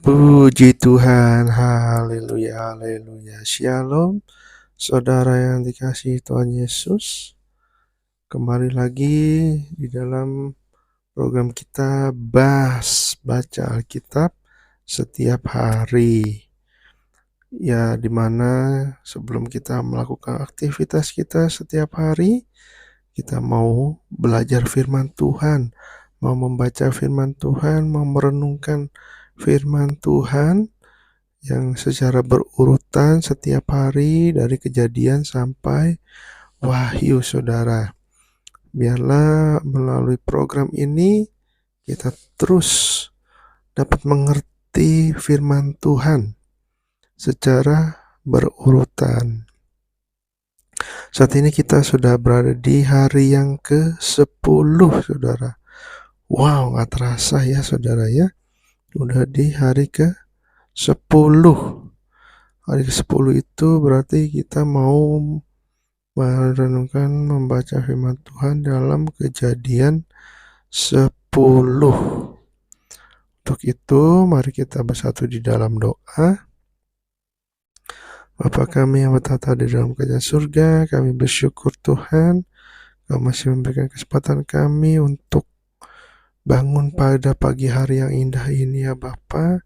Puji Tuhan, haleluya, haleluya. Shalom, saudara yang dikasihi Tuhan Yesus. Kembali lagi di dalam program kita baca Alkitab setiap hari. Ya, dimana sebelum kita melakukan aktivitas kita setiap hari, kita mau belajar firman Tuhan, mau membaca firman Tuhan, mau merenungkan firman Tuhan yang secara berurutan setiap hari dari Kejadian sampai Wahyu, saudara. Biarlah melalui program ini kita terus dapat mengerti firman Tuhan secara berurutan. Saat ini kita sudah berada di hari yang ke-10, saudara. Wow, gak terasa ya, saudara ya. Udah di hari ke-10. Hari ke-10 itu berarti kita mau merenungkan membaca firman Tuhan dalam Kejadian 10. Untuk itu, mari kita bersatu di dalam doa. Bapa kami yang bertata di dalam kerajaan surga, kami bersyukur Tuhan, Kau masih memberikan kesempatan kami untuk bangun pada pagi hari yang indah ini ya Bapa.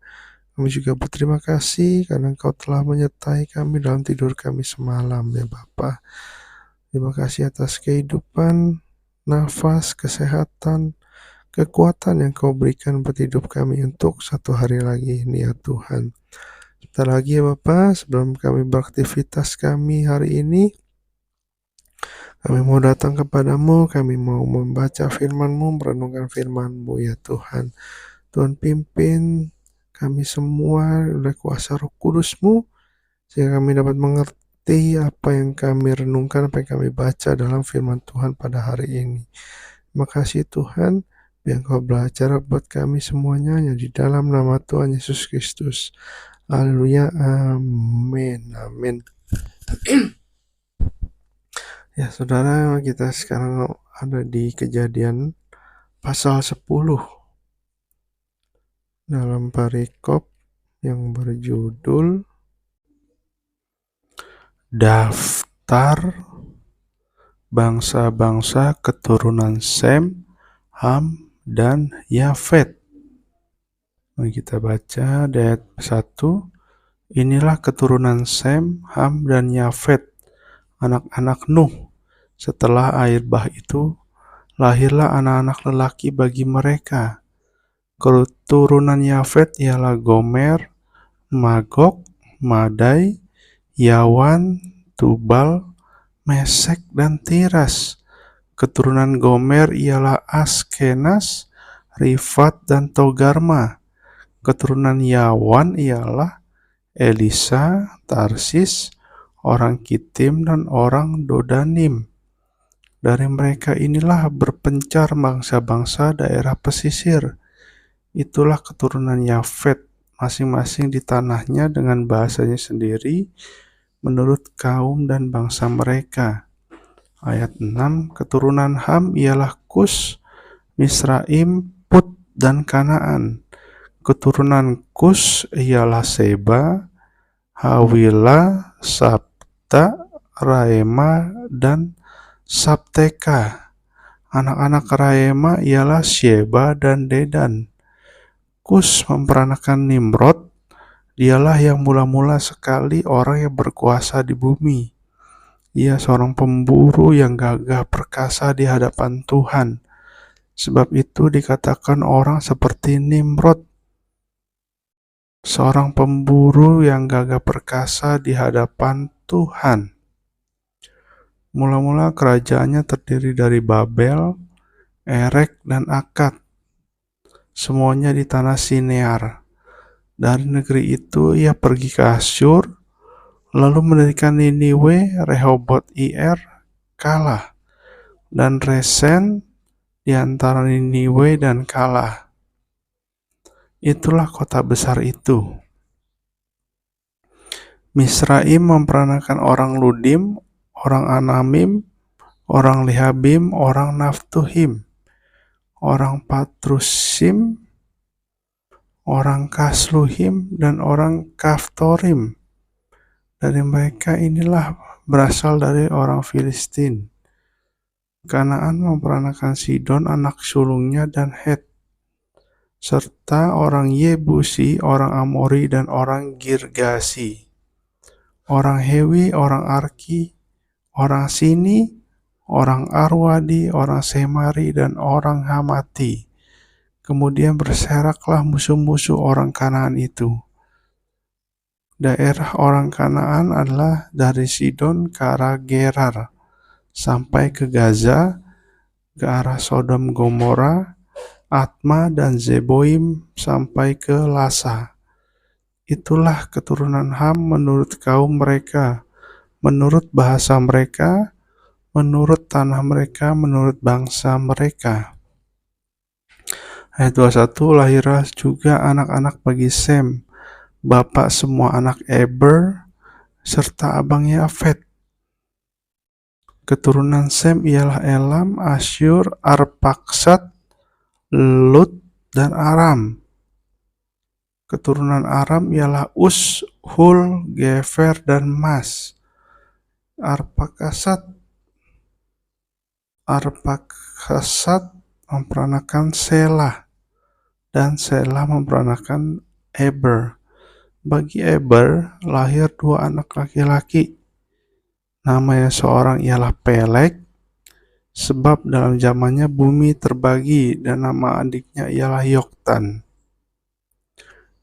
Kami juga berterima kasih karena Engkau telah menyertai kami dalam tidur kami semalam ya Bapa. Terima kasih atas kehidupan, nafas, kesehatan, kekuatan yang Kau berikan buat hidup kami untuk satu hari lagi ini ya Tuhan. Sebentar lagi ya Bapa, sebelum kami beraktivitas kami hari ini, kami mau datang kepadamu, kami mau membaca firman-Mu, merenungkan firman-Mu ya Tuhan. Tuhan pimpin kami semua oleh kuasa Roh Kudus-Mu, sehingga kami dapat mengerti apa yang kami renungkan, apa yang kami baca dalam firman Tuhan pada hari ini. Terima kasih Tuhan, biar Engkau belajar buat kami semuanya, yang di dalam nama Tuhan Yesus Kristus. Haleluya, amin, amin. Ya saudara, kita sekarang ada di Kejadian pasal 10 dalam perikop yang berjudul Daftar Bangsa-bangsa keturunan Sem, Ham, dan Yafet. Mari kita baca ayat 1. Inilah keturunan Sem, Ham, dan Yafet, anak-anak Nuh. Setelah air bah itu, lahirlah anak-anak lelaki bagi mereka. Keturunan Yafet ialah Gomer, Magog, Madai, Yawan, Tubal, Mesek, dan Tiras. Keturunan Gomer ialah Askenas, Rifat, dan Togarma. Keturunan Yawan ialah Elisa, Tarsis, orang Kitim, dan orang Dodanim. Dari mereka inilah berpencar bangsa-bangsa daerah pesisir. Itulah keturunan Yafet, masing-masing di tanahnya dengan bahasanya sendiri, menurut kaum dan bangsa mereka. Ayat 6, keturunan Ham ialah Kus, Misraim, Put, dan Kanaan. Keturunan Kus ialah Seba, Hawila, Sabta, Raema, dan Sabteka. Anak-anak Raema ialah Sheba dan Dedan. Kus memperanakan Nimrod, dialah yang mula-mula sekali orang yang berkuasa di bumi. Ia seorang pemburu yang gagah perkasa di hadapan Tuhan. Sebab itu dikatakan orang seperti Nimrod, seorang pemburu yang gagah perkasa di hadapan Tuhan. Mula-mula kerajaannya terdiri dari Babel, Erek, dan Akkad. Semuanya di tanah Sinear. Dari negeri itu ia pergi ke Asyur, lalu mendirikan Niniwe, Rehobot Ir, Kalah, dan Resen di antara Niniwe dan Kalah. Itulah kota besar itu. Misraim memperanakan orang Ludim, orang Anamim, orang Lehabim, orang Naftuhim, orang Patrusim, orang Kasluhim, dan orang Kaftorim. Dari mereka inilah berasal dari orang Filistin. Kanaan memperanakan Sidon anak sulungnya dan Het, serta orang Yebusi, orang Amori, dan orang Girgasi, orang Hewi, orang Arki, orang Sini, orang Arwadi, orang Semari, dan orang Hamati. Kemudian berseraklah musuh-musuh orang Kanaan itu. Daerah orang Kanaan adalah dari Sidon ke arah Gerar, sampai ke Gaza, ke arah Sodom Gomora, Atma, dan Zeboim, sampai ke Lasa. Itulah keturunan Ham menurut kaum mereka, menurut bahasa mereka, menurut tanah mereka, menurut bangsa mereka. Ayat 21, lahirlah juga anak-anak bagi Sem, bapak semua anak Eber, serta abang Yafet. Keturunan Sem ialah Elam, Asyur, Arpaksad, Lut, dan Aram. Keturunan Aram ialah Us, Hul, Gefer, dan Mas. Arpaksad memperanakan Selah, dan Selah memperanakan Eber. Bagi Eber lahir 2 anak laki-laki. Nama yang seorang ialah Peleg, sebab dalam zamannya bumi terbagi, dan nama adiknya ialah Yoktan.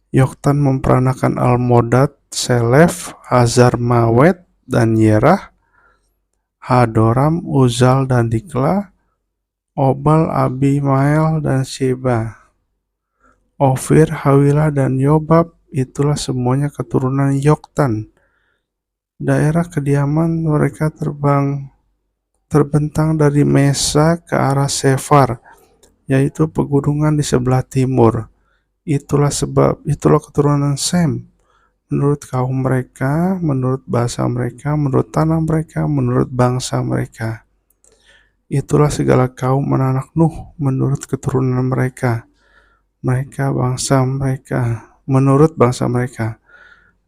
Yoktan memperanakan Almodad, Selef, Hazarmawet, dan Yerah, Hadoram, Uzal, dan Dikla, Obal, Abimael, dan Sheba. Ofir, Hawilah, dan Yobab, itulah semuanya keturunan Yoktan. Daerah kediaman mereka terbentang dari Mesa ke arah Sefar, yaitu pegunungan di sebelah timur. Itulah keturunan Sem, menurut kaum mereka, menurut bahasa mereka, menurut tanah mereka, menurut bangsa mereka. Itulah segala kaum anak Nuh menurut keturunan mereka, menurut bangsa mereka.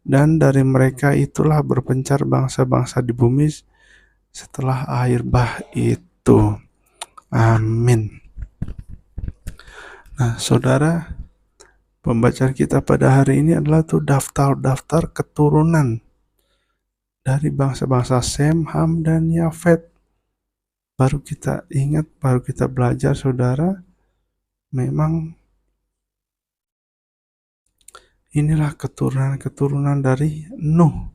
Dan dari mereka itulah berpencar bangsa-bangsa di bumi setelah air bah itu. Amin. Nah, saudara, pembacaan kita pada hari ini adalah daftar keturunan dari bangsa-bangsa Sem, Ham, dan Yafet. Baru kita ingat, baru kita belajar, saudara, memang inilah keturunan dari Nuh.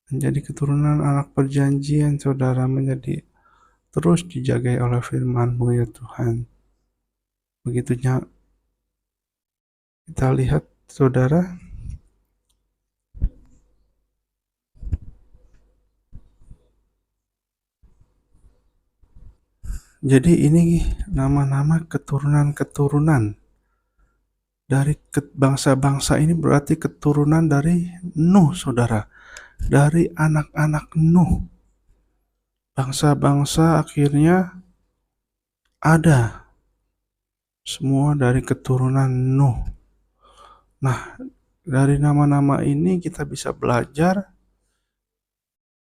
Menjadi keturunan anak perjanjian, saudara, menjadi terus dijagai oleh firman-Mu ya Tuhan. Begitunya kita lihat, saudara, jadi ini nama-nama keturunan dari bangsa-bangsa ini, berarti keturunan dari Nuh, saudara, dari anak-anak Nuh. Bangsa-bangsa akhirnya ada semua dari keturunan Nuh. Nah, dari nama-nama ini kita bisa belajar,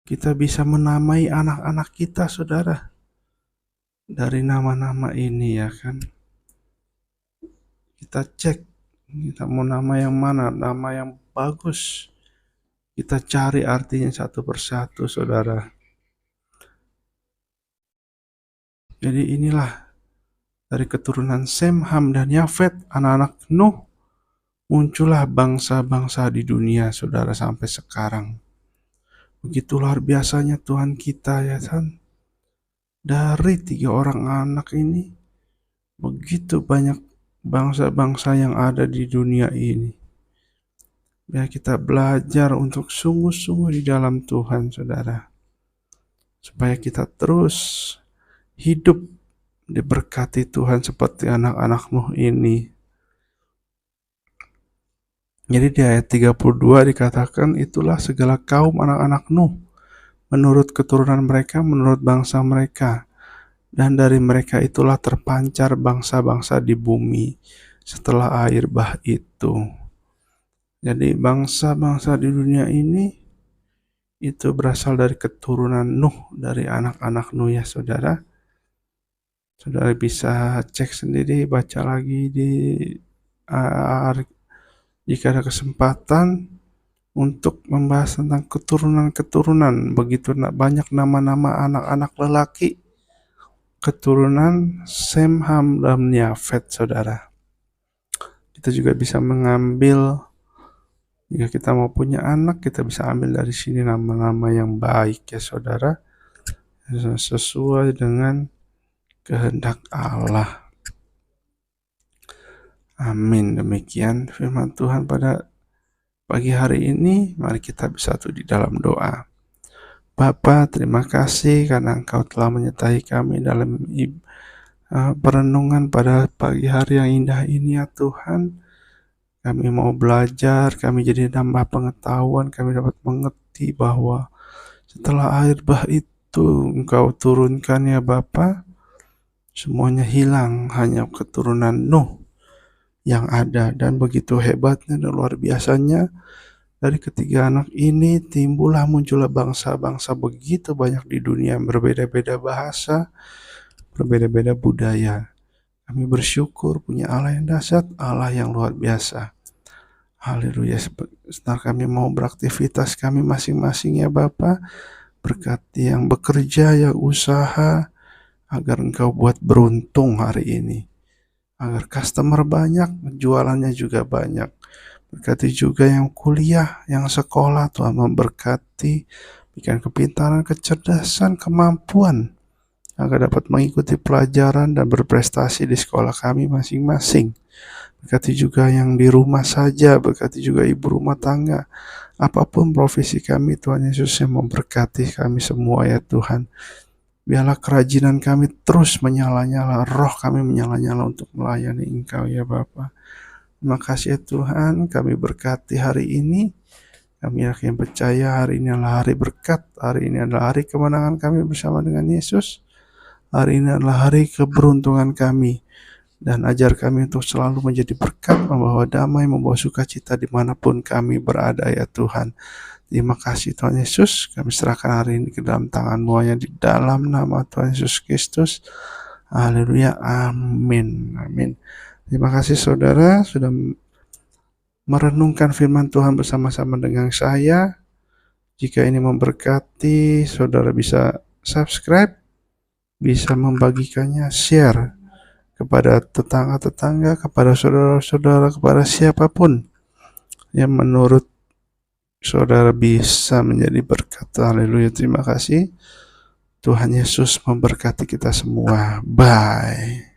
kita bisa menamai anak-anak kita, saudara, dari nama-nama ini, ya kan. Kita cek, kita mau nama yang mana, nama yang bagus. Kita cari artinya satu persatu, saudara. Jadi inilah dari keturunan Sem, Ham, dan Yafet, anak-anak Nuh, muncullah bangsa-bangsa di dunia, saudara, sampai sekarang. Begitu luar biasanya Tuhan kita, ya kan. Dari 3 orang anak ini, begitu banyak bangsa-bangsa yang ada di dunia ini. Biar kita belajar untuk sungguh-sungguh di dalam Tuhan, saudara. Supaya kita terus hidup diberkati Tuhan seperti anak-anak Nuh ini. Jadi di ayat 32 dikatakan, itulah segala kaum anak-anak Nuh, menurut keturunan mereka, menurut bangsa mereka. Dan dari mereka itulah terpancar bangsa-bangsa di bumi. setelah air bah itu. Jadi bangsa-bangsa di dunia ini itu berasal dari keturunan Nuh, dari anak-anak Nuh ya saudara. Saudara bisa cek sendiri, baca lagi di jika ada kesempatan untuk membahas tentang keturunan-keturunan. Begitu banyak nama-nama anak-anak lelaki keturunan Sem, Ham, dan Yafet, saudara. Kita juga bisa mengambil, jika kita mau punya anak, kita bisa ambil dari sini nama-nama yang baik ya saudara, sesuai dengan kehendak Allah. Amin. Demikian firman Tuhan pada pagi hari ini. Mari kita bersatu di dalam doa. Bapa, terima kasih karena Engkau telah menyertai kami dalam perenungan pada pagi hari yang indah ini ya Tuhan. Kami mau belajar, kami jadi nambah pengetahuan, kami dapat mengerti bahwa setelah air bah itu Engkau turunkan ya Bapa, semuanya hilang, hanya keturunan Nuh yang ada. Dan begitu hebatnya dan luar biasanya, dari ketiga anak ini muncullah bangsa-bangsa begitu banyak di dunia, berbeda-beda bahasa, berbeda-beda budaya. Kami bersyukur punya Allah yang dahsyat, Allah yang luar biasa. Haleluya. Setelah kami mau beraktivitas kami masing-masing ya Bapa, berkati yang bekerja, yang usaha, agar Engkau buat beruntung hari ini, agar customer banyak, jualannya juga banyak. Berkati juga yang kuliah, yang sekolah, Tuhan memberkati, berikan kepintaran, kecerdasan, kemampuan, agar dapat mengikuti pelajaran dan berprestasi di sekolah kami masing-masing. Berkati juga yang di rumah saja, berkati juga ibu rumah tangga, apapun profesi kami, Tuhan Yesus yang memberkati kami semua ya Tuhan. Biarlah kerajinan kami terus menyala-nyala, roh kami menyala-nyala untuk melayani Engkau ya Bapa. Terima kasih ya Tuhan, kami berkati hari ini. Kami yakin percaya hari ini adalah hari berkat, hari ini adalah hari kemenangan kami bersama dengan Yesus. Hari ini adalah hari keberuntungan kami. Dan ajar kami untuk selalu menjadi berkat, membawa damai, membawa sukacita dimanapun kami berada ya Tuhan. Terima kasih Tuhan Yesus, kami serahkan hari ini ke dalam tangan-Mu hanya di dalam nama Tuhan Yesus Kristus. Haleluya, amin, amin. Terima kasih saudara sudah merenungkan firman Tuhan bersama-sama dengan saya. Jika ini memberkati, saudara bisa subscribe, bisa membagikannya, share kepada tetangga-tetangga, kepada saudara-saudara, kepada siapapun yang menurut saudara bisa menjadi berkat. Haleluya, terima kasih. Tuhan Yesus memberkati kita semua. Bye.